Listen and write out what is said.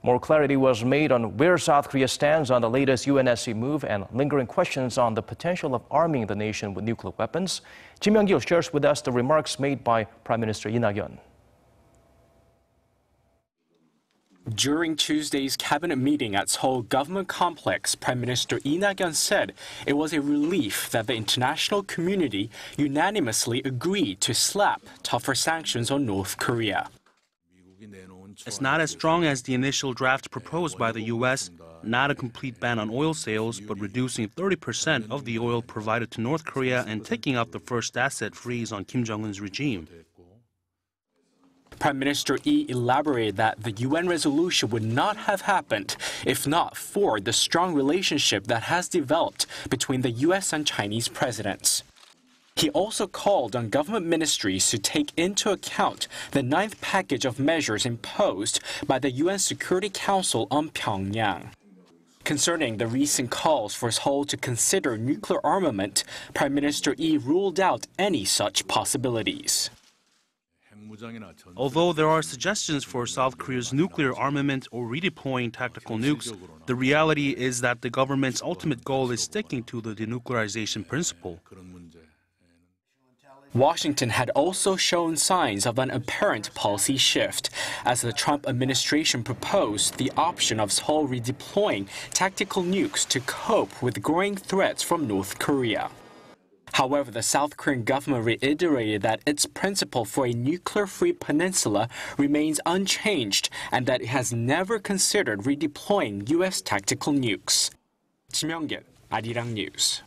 More clarity was made on where South Korea stands on the latest UNSC move and lingering questions on the potential of arming the nation with nuclear weapons. Myung-kil shares with us the remarks made by Prime Minister Lee Nakyon. During Tuesday's cabinet meeting at Seoul Government Complex, Prime Minister Lee Nak-yon said it was a relief that the international community unanimously agreed to slap tougher sanctions on North Korea. It's not as strong as the initial draft proposed by the U.S., not a complete ban on oil sales, but reducing 30% of the oil provided to North Korea and taking out the first asset freeze on Kim Jong-un's regime. Prime Minister Lee elaborated that the UN resolution would not have happened if not for the strong relationship that has developed between the U.S. and Chinese presidents. He also called on government ministries to take into account the ninth package of measures imposed by the UN Security Council on Pyongyang. Concerning the recent calls for Seoul to consider nuclear armament, Prime Minister Lee ruled out any such possibilities. Although there are suggestions for South Korea's nuclear armament or redeploying tactical nukes, the reality is that the government's ultimate goal is sticking to the denuclearization principle. Washington had also shown signs of an apparent policy shift, as the Trump administration proposed the option of Seoul redeploying tactical nukes to cope with growing threats from North Korea. However, the South Korean government reiterated that its principle for a nuclear-free peninsula remains unchanged and that it has never considered redeploying U.S. tactical nukes. Myung-kil, Arirang News.